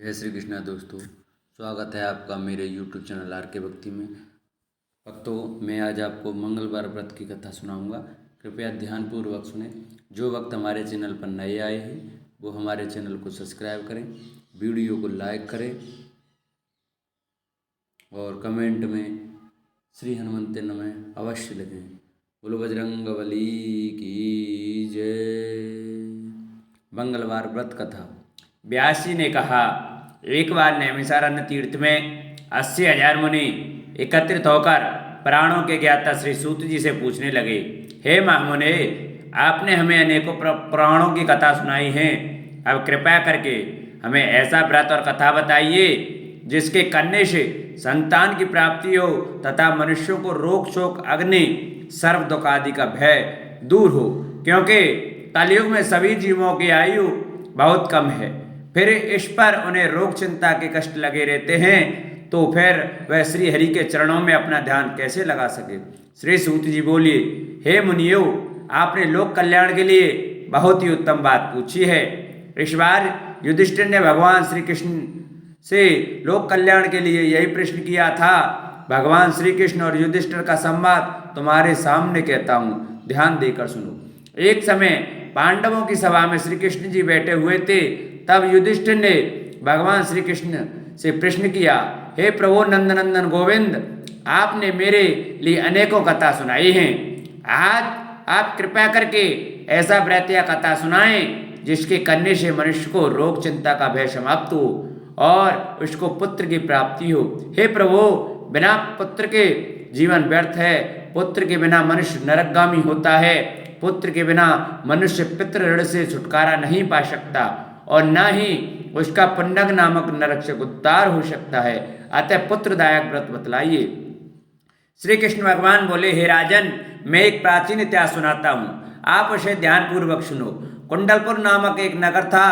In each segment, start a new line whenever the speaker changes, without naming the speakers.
जय श्री कृष्णा दोस्तों, स्वागत है आपका मेरे YouTube चैनल आर के भक्ति में। भक्तों, मैं आज आपको मंगलवार व्रत की कथा सुनाऊंगा। कृपया ध्यानपूर्वक सुने। जो भक्त हमारे चैनल पर नए आए हैं वो हमारे चैनल को सब्सक्राइब करें, वीडियो को लाइक करें और कमेंट में श्री हनुमंते नमः अवश्य लिखें। बोलो बजरंगबली की जय। मंगलवार व्रत कथा। व्यास जी ने कहा, एक बार नैमिषारण्य तीर्थ में 80,000 मुनि एकत्रित होकर प्राणों के ज्ञाता श्री सूत जी से पूछने लगे, हे महामुने, आपने हमें अनेकों पुराणों की कथा सुनाई है। अब कृपया करके हमें ऐसा व्रत और कथा बताइए जिसके करने से संतान की प्राप्ति हो तथा मनुष्यों को रोग शोक अग्नि सर्व दुख आदि का भय दूर हो, क्योंकि कलयुग में सभी जीवों की आयु बहुत कम है। फिर इस पर उन्हें रोग चिंता के कष्ट लगे रहते हैं, तो फिर वह श्री हरि के चरणों में अपना ध्यान कैसे लगा सके। श्री सूत जी बोलिए, हे मुनियो, आपने लोक कल्याण के लिए बहुत ही उत्तम बात पूछी है। इस बार युधिष्ठिर ने भगवान श्री कृष्ण से लोक कल्याण के लिए यही प्रश्न किया था। भगवान श्री कृष्ण और युधिष्ठिर का संवाद तुम्हारे सामने कहता हूँ, ध्यान देकर सुनो। एक समय पांडवों की सभा में श्री कृष्ण जी बैठे हुए थे। तब युधिष्ठिर ने भगवान श्री कृष्ण से प्रश्न किया, हे प्रभु नंदनंदन गोविंद, आपने मेरे लिए अनेकों कथा सुनाई हैं। आज आप कृपया करके ऐसा व्रत या कथा सुनाएं जिसके करने से मनुष्य को रोग चिंता का भय समाप्त हो और उसको पुत्र की प्राप्ति हो। हे प्रभु, बिना पुत्र के जीवन व्यर्थ है। पुत्र के बिना मनुष्य नरकगामी होता है। पुत्र के बिना मनुष्य पितृ ऋण से छुटकारा नहीं पा सकता और न ही उसका पुण्यक नामक नरक से उद्धार हो सकता है। अतः पुत्रदायक व्रत बतलाइए। श्री कृष्ण भगवान बोले, हे राजन, मैं एक प्राचीन इतिहास सुनाता हूँ, आप उसे ध्यानपूर्वक सुनो। कुंडलपुर नामक एक नगर था,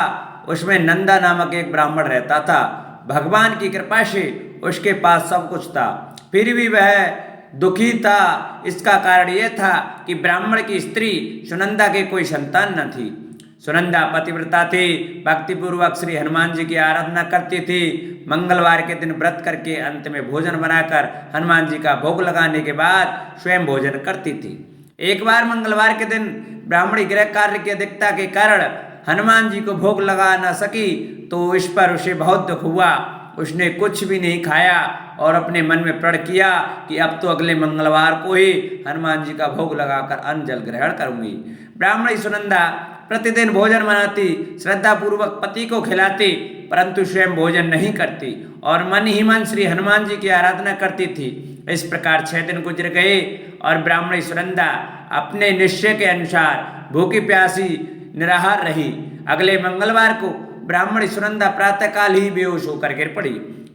उसमें नंदा नामक एक ब्राह्मण रहता था। भगवान की कृपा से उसके पास सब कुछ था, फिर भी वह दुखी था। इसका कारण यह था कि ब्राह्मण की स्त्री सुनंदा के कोई संतान न थी। सुनंदा पतिव्रता थी, भक्तिपूर्वक श्री हनुमान जी की आराधना करती थी। मंगलवार के दिन व्रत करके अंत में भोजन बनाकर हनुमान जी का भोग लगाने के बाद स्वयं भोजन करती थी। एक बार मंगलवार के दिन ब्राह्मणी गृह कार्य की अधिकता के कारण हनुमान जी को भोग लगा न सकी, तो इस पर उसे बहुत दुख हुआ। उसने कुछ भी नहीं खाया और अपने मन में प्रण किया कि अब तो अगले मंगलवार को ही हनुमान जी का भोग लगाकर अन्न जल ग्रहण करूंगी। ब्राह्मणी सुनंदा प्रतिदिन भोजन बनाती, श्रद्धा पूर्वक पति को खिलाती, परंतु स्वयं भोजन नहीं करती और मन ही मन श्री हनुमान जी की आराधना करती थी। इस प्रकार 6 दिन गुजर गए और ब्राह्मणी सुनंदा अपने निश्चय के अनुसार भूखी प्यासी निराहार रही। अगले मंगलवार को ब्राह्मणी सुनंदा प्रातःकाल ही बेहोश होकर गिर पड़ी।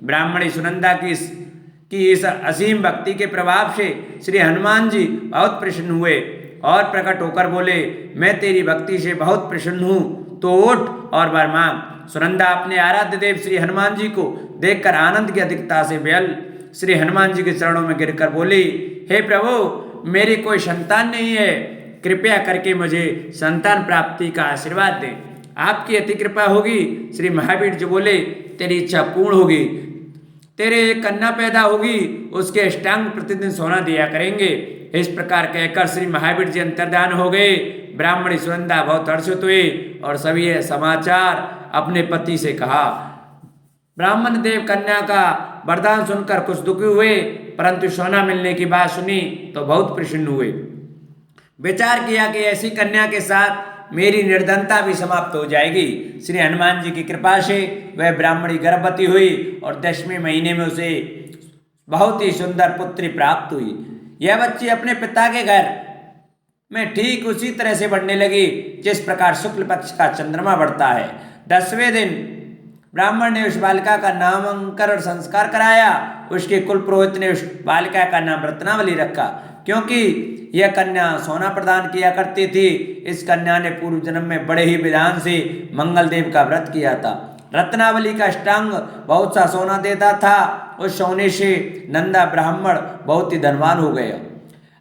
ब्राह्मणी सुनंदा की इस असीम भक्ति के प्रभाव से श्री हनुमान जी बहुत प्रसन्न हुए और प्रकट होकर बोले, मैं तेरी भक्ति से बहुत प्रसन्न हूँ, तो उठ और वर मांग। सुनंदा अपने आराध्य देव श्री हनुमान जी को देखकर आनंद की अधिकता से बेहल श्री हनुमान जी के चरणों में गिरकर बोली, हे प्रभु, मेरी कोई संतान नहीं है, कृपया करके मुझे संतान प्राप्ति का आशीर्वाद दें। आपकी अति कृपा होगी। श्री महावीर जी बोले, तेरी इच्छा पूर्ण होगी। तेरे एक कन्या पैदा होगी, उसके अष्टांग प्रतिदिन सोना दिया करेंगे। इस प्रकार कहकर श्री महावीर जी अंतर्धान हो गए। ब्राह्मणी सुनंदा बहुत हर्षित हुई और सभी यह समाचार अपने पति से कहा। ब्राह्मण देव कन्या का वरदान सुनकर कुछ दुखी हुए, परंतु सोना मिलने की बात सुनी तो बहुत प्रसन्न हुए। विचार किया कि ऐसी कन्या के साथ मेरी निर्धनता भी समाप्त हो जाएगी। श्री हनुमान जी की कृपा से वह ब्राह्मणी गर्भवती हुई और 10वें महीने में उसे बहुत ही सुंदर पुत्री प्राप्त हुई। यह बच्ची अपने पिता के घर में ठीक उसी तरह से बढ़ने लगी जिस प्रकार शुक्ल पक्ष का चंद्रमा बढ़ता है। 10वें दिन ब्राह्मण ने उस बालिका का नामकरण संस्कार कराया। उसके कुल पुरोहित ने उस बालिका का नाम रत्नावली रखा, क्योंकि यह कन्या सोना प्रदान किया करती थी। इस कन्या ने पूर्व जन्म में बड़े ही विधान से मंगल देव का व्रत किया था। रत्नावली का अष्टांग बहुत सा सोना देता था। उस सोने से नंदा ब्राह्मण बहुत ही धनवान हो गया।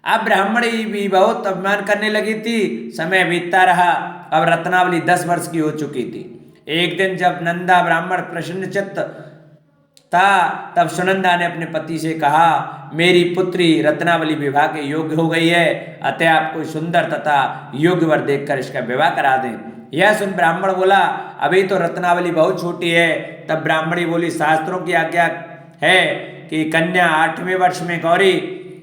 अब ब्राह्मणी भी बहुत अभिमान करने लगी थी। समय बीतता रहा। अब रत्नावली 10 वर्ष की हो चुकी थी। एक दिन जब नंदा ब्राह्मण प्रसन्नचित्त था, तब सुनंदा ने अपने पति से कहा, मेरी पुत्री रत्नावली विवाह के योग्य हो गई है, अतः आप कोई सुंदर तथा योग्य वर देखकर इसका विवाह करा दें। यह सुन ब्राह्मण बोला, अभी तो रत्नावली बहुत छोटी है। तब ब्राह्मणी बोली, शास्त्रों की आज्ञा है कि कन्या 8वें वर्ष में गौरी,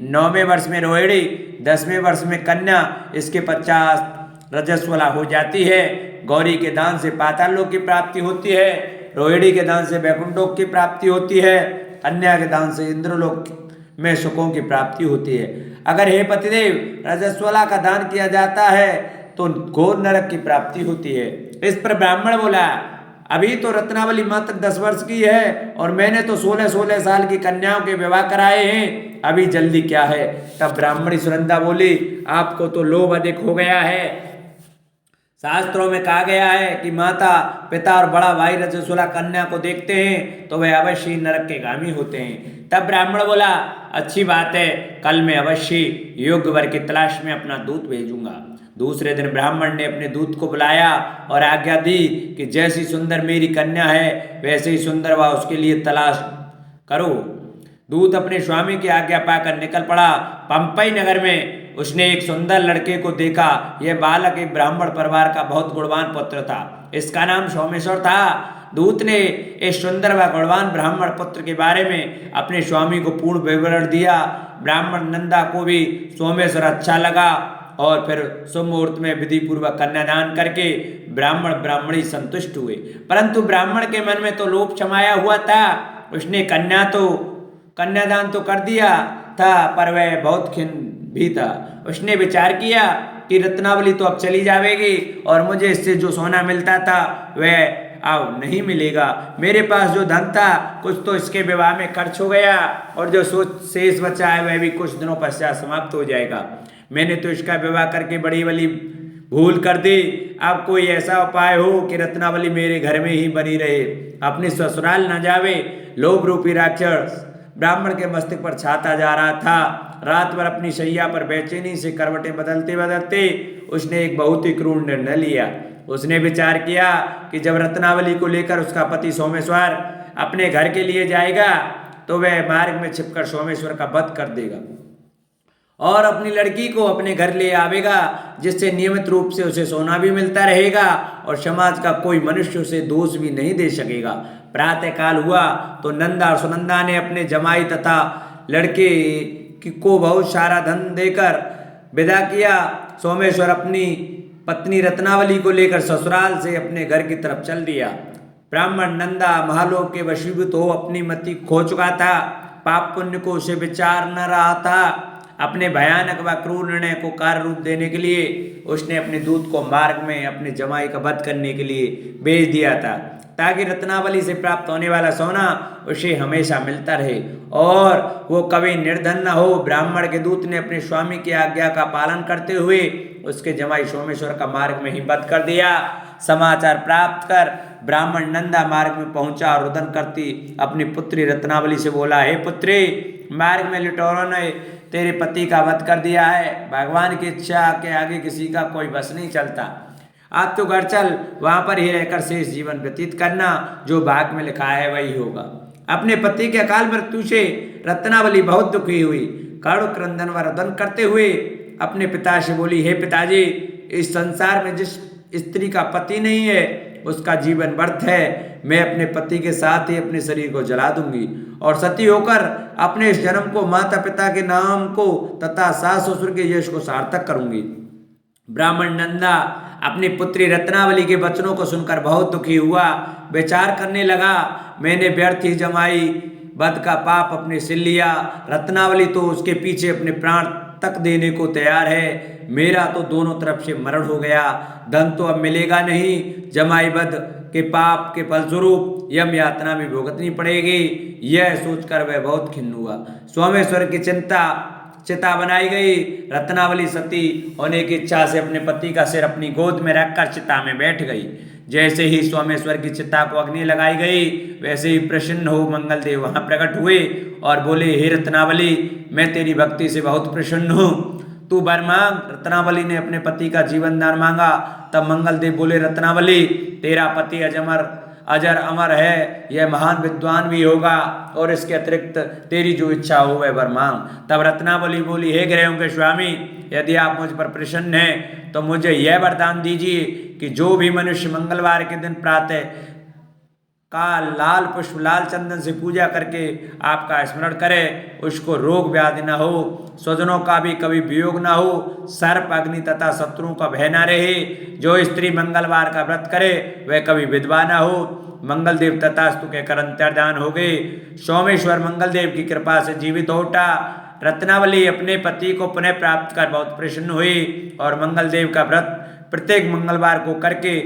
9वें वर्ष में रोहिणी, 10वें वर्ष में कन्या, इसके 50 रजस्वला हो जाती है। गौरी के दान से पाताल लोक की प्राप्ति होती है, रोहिणी के दान से वैकुंठ लोक की प्राप्ति होती है, कन्या के दान से इंद्रलोक में सुखों की प्राप्ति होती है। अगर हे पतिदेव रजस्वला का दान किया जाता है तो घोर नरक की प्राप्ति होती है। इस पर ब्राह्मण बोला, अभी तो रत्नावली मात्र 10 वर्ष की है और मैंने तो 16-16 साल की कन्याओं के विवाह कराए हैं, अभी जल्दी क्या है। तब ब्राह्मणी सुनंदा बोली, आपको तो लोभ अधिक हो गया है। शास्त्रों में कहा गया है कि माता पिता और बड़ा भाई रजस्वला कन्या को देखते हैं तो वे अवश्य नरक के गामी होते हैं। तब ब्राह्मण बोला, अच्छी बात है, कल मैं अवश्य योग्य वर की तलाश में अपना दूत भेजूंगा। दूसरे दिन ब्राह्मण ने अपने दूत को बुलाया और आज्ञा दी कि जैसी सुंदर मेरी कन्या है वैसे ही सुंदर वह उसके लिए तलाश करो। दूत अपने स्वामी की आज्ञा पाकर निकल पड़ा। पंपई नगर में उसने एक सुंदर लड़के को देखा। यह बालक एक ब्राह्मण परिवार का बहुत गुणवान पुत्र था। इसका नाम सोमेश्वर था। दूत ने इस सुंदर व गुणवान ब्राह्मण पुत्र के बारे में अपने स्वामी को पूर्ण विवरण दिया। ब्राह्मण नंदा को भी सोमेश्वर अच्छा लगा और फिर शुभ मुहूर्त में विधि पूर्वक कन्यादान करके ब्राह्मण ब्राह्मणी संतुष्ट हुए। परंतु ब्राह्मण के मन में तो लोभ समाया हुआ था। उसने कन्यादान तो कर दिया था, पर वह बहुत खिन्न भी था। उसने विचार किया कि रत्नावली तो अब चली जाएगी और मुझे इससे जो सोना मिलता था वह अब नहीं मिलेगा। मेरे पास जो धन था कुछ तो इसके विवाह में खर्च हो गया और जो शेष बचा है वह भी कुछ दिनों पश्चात समाप्त हो जाएगा। मैंने तो इसका विवाह करके बड़ी बड़ी भूल कर दी। अब कोई ऐसा उपाय हो कि रत्नावली मेरे घर में ही बनी रहे, अपने ससुराल न जावे। लोभ रूपी राक्षस ब्राह्मण के मस्तिष्क पर छाता जा रहा था। रात भर अपनी शैया पर बेचैनी से करवटें बदलते बदलते उसने एक बहुत ही क्रूर निर्णय लिया। उसने विचार किया कि जब रत्नावली को लेकर उसका पति सोमेश्वर अपने घर के लिए जाएगा तो वह मार्ग में छिपकर सोमेश्वर का वध कर देगा और अपनी लड़की को अपने घर ले आवेगा, जिससे नियमित रूप से उसे सोना भी मिलता रहेगा और समाज का कोई मनुष्य उसे दोष भी नहीं दे सकेगा। प्रातः काल हुआ तो नंदा और सुनंदा ने अपने जमाई तथा लड़के को बहुत सारा धन देकर विदा किया। सोमेश्वर अपनी पत्नी रत्नावली को लेकर ससुराल से अपने घर की तरफ चल दिया। ब्राह्मण नंदा महालोक के वशीभूत हो अपनी मति खो चुका था। पाप पुण्य को उसे विचार न रहा था। अपने भयानक व क्रूर निर्णय को कार्य रूप देने के लिए उसने अपने दूत को मार्ग में अपने जमाई का वध करने के लिए भेज दिया था, ताकि रत्नावली से प्राप्त होने वाला सोना उसे हमेशा मिलता रहे और वो कभी निर्धन न हो। ब्राह्मण के दूत ने अपने स्वामी की आज्ञा का पालन करते हुए उसके जमाई सोमेश्वर का मार्ग में ही वध कर दिया। समाचार प्राप्त कर ब्राह्मण नंदा मार्ग में पहुंचा और रुदन करती अपनी पुत्री रत्नावली से बोला, हे पुत्री, मार्ग में लुटेरों ने तेरे पति का वध कर दिया है। भगवान की इच्छा के आगे किसी का कोई बस नहीं चलता। आप तो घर चल, वहां पर ही रहकर शेष जीवन व्यतीत करना, जो भाग में लिखा है वही होगा। अपने पति के अकाल मृत्यु से रत्नावली बहुत दुखी हुई। करुण क्रंदन व रुदन करते हुए अपने पिता से बोली, हे पिताजी, इस संसार में जिस स्त्री का पति नहीं है उसका जीवन व्यर्थ है। मैं अपने पति के साथ ही अपने शरीर को जला दूंगी और सती होकर अपने इस जन्म को माता पिता के नाम को तथा सास ससुर के यश को सार्थक करूंगी। ब्राह्मण नंदा अपनी पुत्री रत्नावली के वचनों को सुनकर बहुत दुखी हुआ। विचार करने लगा, मैंने व्यर्थ ही जमाई वध का पाप अपने सिर लिया। रत्नावली तो उसके पीछे अपने प्राण तक देने को तैयार है। मेरा तो दोनों तरफ से मरण हो गया। धन तो अब मिलेगा नहीं। जमाई वध के पाप के फलस्वरूप यम यातना भी भुगतनी पड़ेगी। यह सोचकर वह बहुत खिन्न हुआ। सोमेश्वर की चिता बनाई गई। रत्नावली सती होने की इच्छा से अपने पति का सिर अपनी गोद में रखकर चिता में बैठ गई। जैसे ही सोमेश्वर की चिता को अग्नि लगाई गई वैसे ही प्रसन्न हो मंगलदेव वहां प्रकट हुए और बोले, हे रत्नावली, मैं तेरी भक्ति से बहुत प्रसन्न हूँ। तू वर मांग। रत्नावली ने अपने पति का जीवन दान मांगा। तब मंगलदेव बोले, रत्नावली तेरा पति अजर अमर है, यह महान विद्वान भी होगा, और इसके अतिरिक्त तेरी जो इच्छा हो वह वर मांग। तब रत्नावली बोली, हे ग्रहों के स्वामी, यदि आप मुझ पर प्रसन्न हैं तो मुझे यह वरदान दीजिए कि जो भी मनुष्य मंगलवार के दिन प्रातः का लाल पुष्प लाल चंदन से पूजा करके आपका स्मरण करे, उसको रोग व्याधि न हो, स्वजनों का भी कभी वियोग न हो, सर्प अग्नि तथा शत्रुओं का भय न रहे। जो स्त्री मंगलवार का व्रत करे वह कभी विधवा न हो। मंगलदेव तथास्तु कहकर अंतर्धान हो गए। सोमेश्वर मंगलदेव की कृपा से जीवित हो उठा। रत्नावली अपने पति को पुनः प्राप्त कर बहुत प्रसन्न हुई और मंगलदेव का व्रत प्रत्येक मंगलवार को करके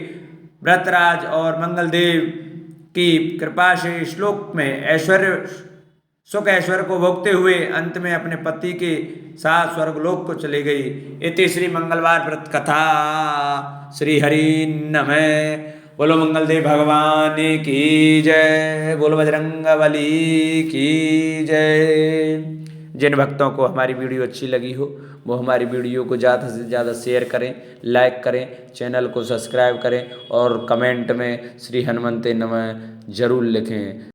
व्रतराज और मंगलदेव की कृपा से श्लोक में सुख ऐश्वर्य को भोगते हुए अंत में अपने पति के साथ स्वर्गलोक को चले गई। इति श्री मंगलवार व्रत कथा। श्री हरि नमः। बोलो मंगलदेव भगवान की जय। बोलो बजरंगबली की जय। जिन भक्तों को हमारी वीडियो अच्छी लगी हो वो हमारी वीडियो को ज़्यादा से ज़्यादा शेयर करें, लाइक करें, चैनल को सब्सक्राइब करें और कमेंट में श्री हनुमते नमः जरूर लिखें।